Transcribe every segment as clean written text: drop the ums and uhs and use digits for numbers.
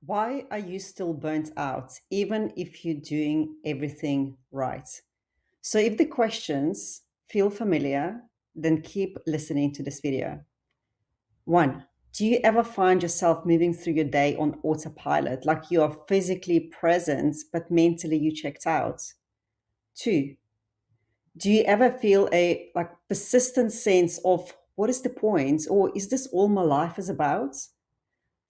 Why are you still burnt out, even if you're doing everything right? So, if the questions feel familiar, then keep listening to this video. One, do you ever find yourself moving through your day on autopilot, like you are physically present, but mentally you checked out? Two, do you ever feel a persistent sense of what is the point, or is this all my life is about?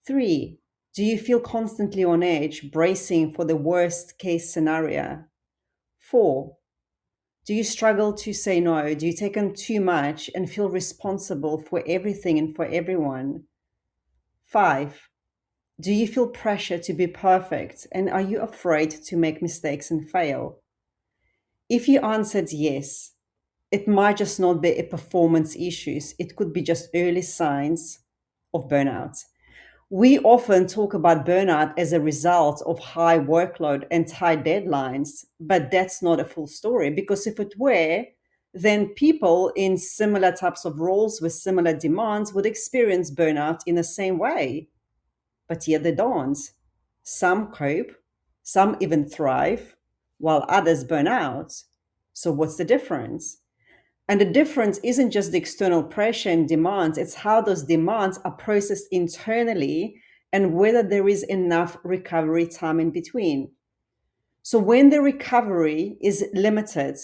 Three, do you feel constantly on edge, bracing for the worst case scenario? Four, do you struggle to say no? Do you take on too much and feel responsible for everything and for everyone? Five, do you feel pressure to be perfect and are you afraid to make mistakes and fail? If you answered yes, it might just not be a performance issues. It could be just early signs of burnout. We often talk about burnout as a result of high workload and tight deadlines, but that's not a full story because if it were, then people in similar types of roles with similar demands would experience burnout in the same way. But yet they don't. Some cope, some even thrive, while others burn out. So, what's the difference? And the difference isn't just the external pressure and demands, it's how those demands are processed internally and whether there is enough recovery time in between. So, when the recovery is limited,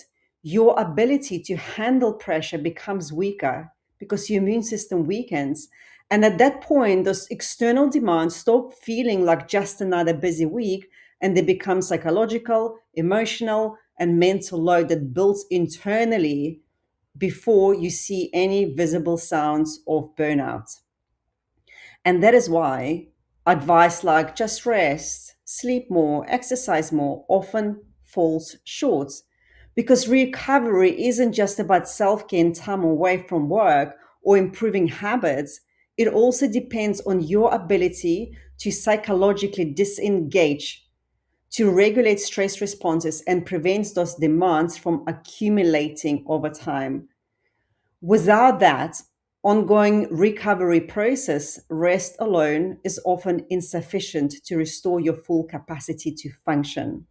your ability to handle pressure becomes weaker because your immune system weakens. And at that point, those external demands stop feeling like just another busy week and they become psychological, emotional, and mental load that builds internally before you see any visible signs of burnout. And that is why advice like just rest, sleep more, exercise more often falls short. Because recovery isn't just about self care and time away from work or improving habits, it also depends on your ability to psychologically disengage, to regulate stress responses, and prevent those demands from accumulating over time. Without that ongoing recovery process, rest alone is often insufficient to restore your full capacity to function.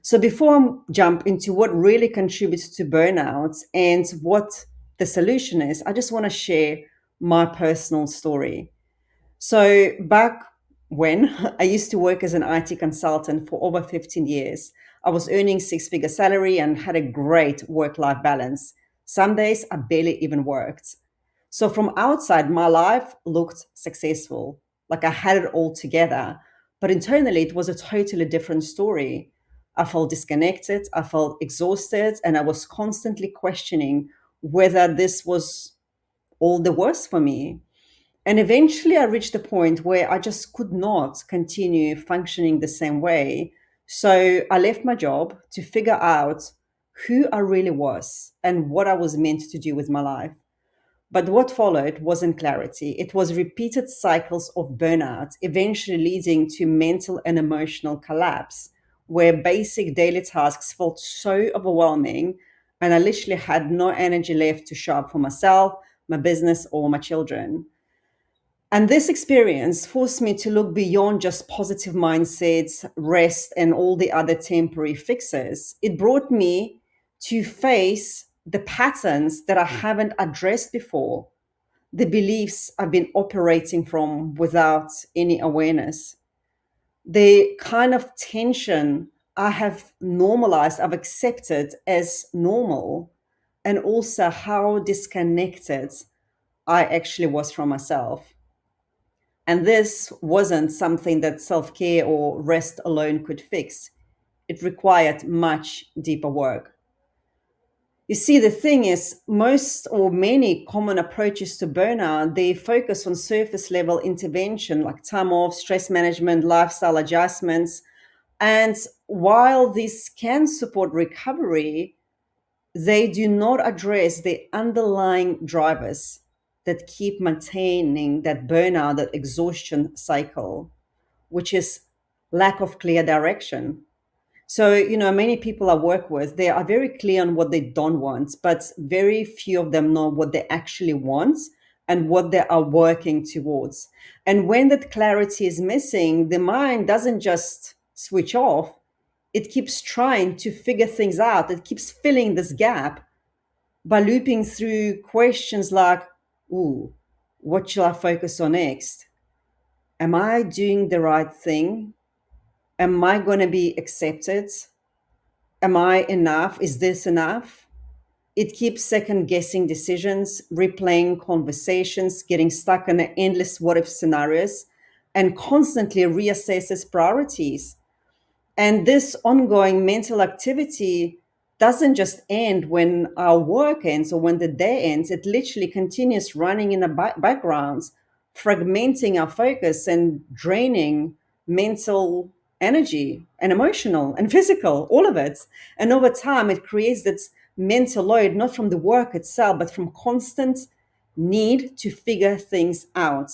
So, before I jump into what really contributes to burnout and what the solution is, I just want to share my personal story. So, back when I used to work as an IT consultant for over 15 years, I was earning six-figure salary and had a great work-life balance. Some days I barely even worked. So from outside, my life looked successful, like I had it all together. But internally, it was a totally different story. I felt disconnected, I felt exhausted, and I was constantly questioning whether this was all there was for me. And eventually, I reached a point where I just could not continue functioning the same way. So I left my job to figure out who I really was and what I was meant to do with my life. But what followed wasn't clarity. It was repeated cycles of burnout, eventually leading to mental and emotional collapse, where basic daily tasks felt so overwhelming, and I literally had no energy left to show up for myself, my business, or my children. And this experience forced me to look beyond just positive mindsets, rest, and all the other temporary fixes. It brought me to face the patterns that I haven't addressed before, the beliefs I've been operating from without any awareness, the kind of tension I have normalized, I've accepted as normal, and also how disconnected I actually was from myself. And this wasn't something that self care or rest alone could fix. It required much deeper work. You see, the thing is, most or many common approaches to burnout, they focus on surface level intervention like time off, stress management, lifestyle adjustments. And while this can support recovery, they do not address the underlying drivers that keep maintaining that burnout, that exhaustion cycle, which is lack of clear direction. So, many people I work with, they are very clear on what they don't want, but very few of them know what they actually want. and what they are working towards. And when that clarity is missing, the mind doesn't just switch off, it keeps trying to figure things out. It keeps filling this gap by looping through questions like, ooh, what shall I focus on next? Am I doing the right thing? Am I going to be accepted? Am I enough? Is this enough? It keeps second guessing decisions, replaying conversations, getting stuck in endless what if scenarios, and constantly reassesses priorities. And this ongoing mental activity doesn't just end when our work ends or when the day ends, it literally continues running in the background, fragmenting our focus and draining mental energy and emotional and physical, all of it. And over time, it creates this mental load, not from the work itself, but from constant need to figure things out.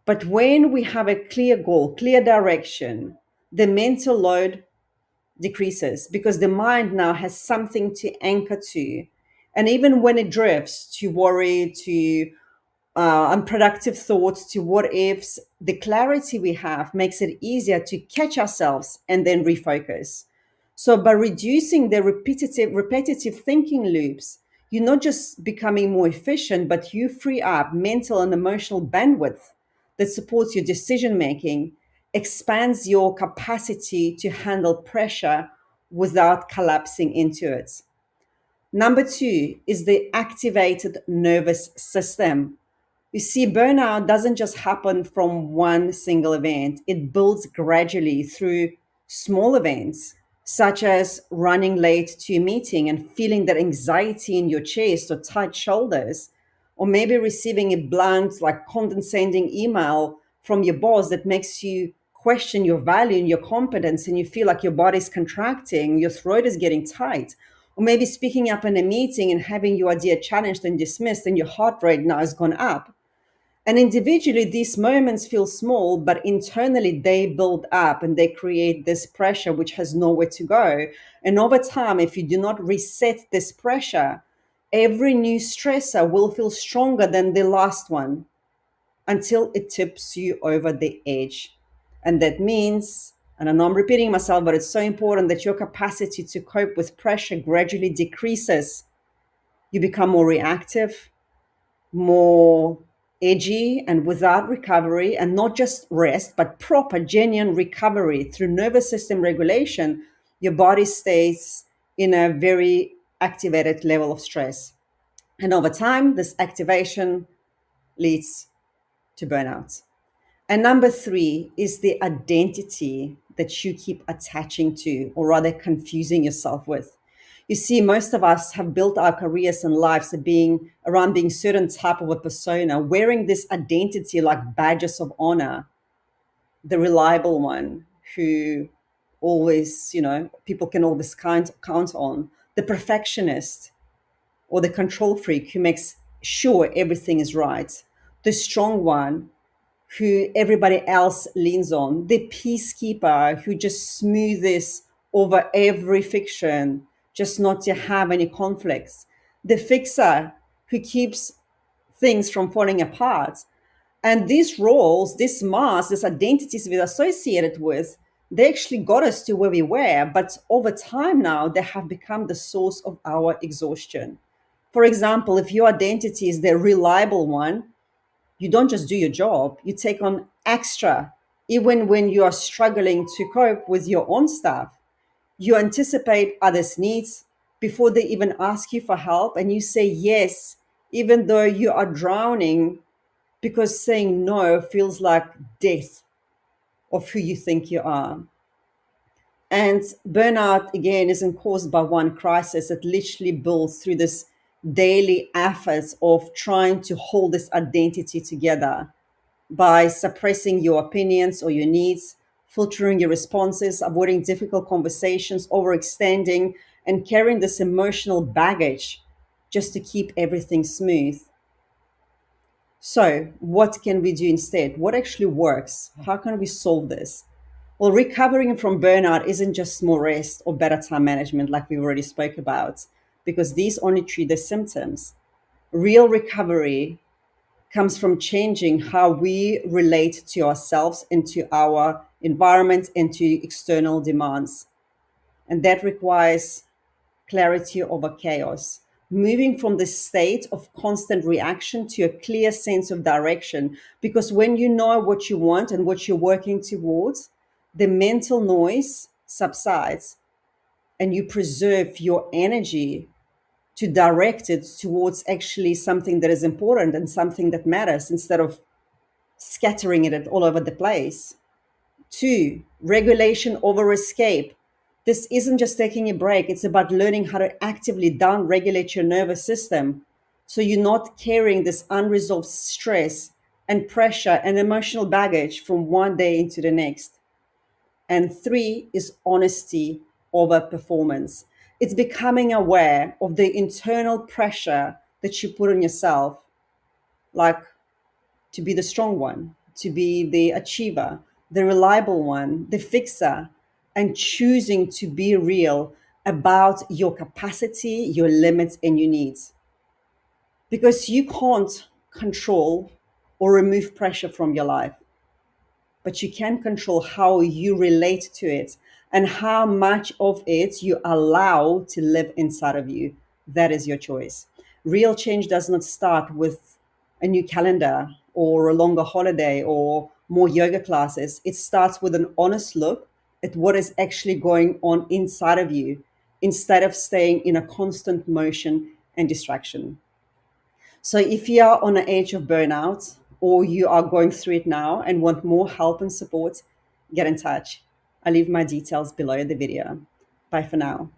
But when we have a clear goal, clear direction, the mental load decreases because the mind now has something to anchor to. And even when it drifts to worry, to unproductive thoughts, to what ifs, the clarity we have makes it easier to catch ourselves and then refocus. So by reducing the repetitive thinking loops, you're not just becoming more efficient, but you free up mental and emotional bandwidth that supports your decision making, expands your capacity to handle pressure without collapsing into it. Number two is the activated nervous system. You see, burnout doesn't just happen from one single event, it builds gradually through small events, such as running late to a meeting and feeling that anxiety in your chest or tight shoulders, or maybe receiving a blunt, like condescending email from your boss that makes you question your value and your competence, and you feel like your body's contracting, your throat is getting tight. Or maybe speaking up in a meeting and having your idea challenged and dismissed, and your heart rate now has gone up. And individually, these moments feel small, but internally they build up and they create this pressure which has nowhere to go. And over time, if you do not reset this pressure, every new stressor will feel stronger than the last one until it tips you over the edge. And that means, and I know I'm repeating myself, but it's so important that your capacity to cope with pressure gradually decreases. You become more reactive, more edgy, and without recovery, and not just rest, but proper, genuine recovery through nervous system regulation, your body stays in a very activated level of stress. And over time, this activation leads to burnout. And number three is the identity that you keep attaching to, or rather confusing yourself with. You see, most of us have built our careers and lives around being certain type of a persona, wearing this identity like badges of honor, the reliable one who always, people can always count on, the perfectionist or the control freak who makes sure everything is right, the strong one who everybody else leans on, the peacekeeper who just smoothes over every fiction, just not to have any conflicts, the fixer who keeps things from falling apart. And these roles, these masks, these identities we're associated with, they actually got us to where we were. But over time now, they have become the source of our exhaustion. For example, if your identity is the reliable one, you don't just do your job, you take on extra, even when you are struggling to cope with your own stuff. You anticipate others' needs before they even ask you for help, and you say yes, even though you are drowning, because saying no feels like death of who you think you are. And burnout, again, isn't caused by one crisis. It literally builds through this daily efforts of trying to hold this identity together by suppressing your opinions or your needs, filtering your responses, avoiding difficult conversations, overextending, and carrying this emotional baggage just to keep everything smooth. So, what can we do instead? What actually works? How can we solve this? Well, recovering from burnout isn't just more rest or better time management, like we already spoke about, because these only treat the symptoms. Real recovery comes from changing how we relate to ourselves and to our environment and to external demands. And that requires clarity over chaos, moving from the state of constant reaction to a clear sense of direction. Because when you know what you want and what you're working towards, the mental noise subsides and you preserve your energy to direct it towards actually something that is important and something that matters instead of scattering it all over the place. Two, regulation over escape. This isn't just taking a break, it's about learning how to actively down regulate your nervous system so you're not carrying this unresolved stress and pressure and emotional baggage from one day into the next. And three is honesty over performance. It's becoming aware of the internal pressure that you put on yourself, like to be the strong one, to be the achiever, the reliable one, the fixer, and choosing to be real about your capacity, your limits, and your needs. Because you can't control or remove pressure from your life, but you can control how you relate to it and how much of it you allow to live inside of you. That is your choice. Real change does not start with a new calendar or a longer holiday or more yoga classes. It starts with an honest look at what is actually going on inside of you instead of staying in a constant motion and distraction. So if you are on the edge of burnout or you are going through it now and want more help and support, get in touch. I leave my details below the video. Bye for now.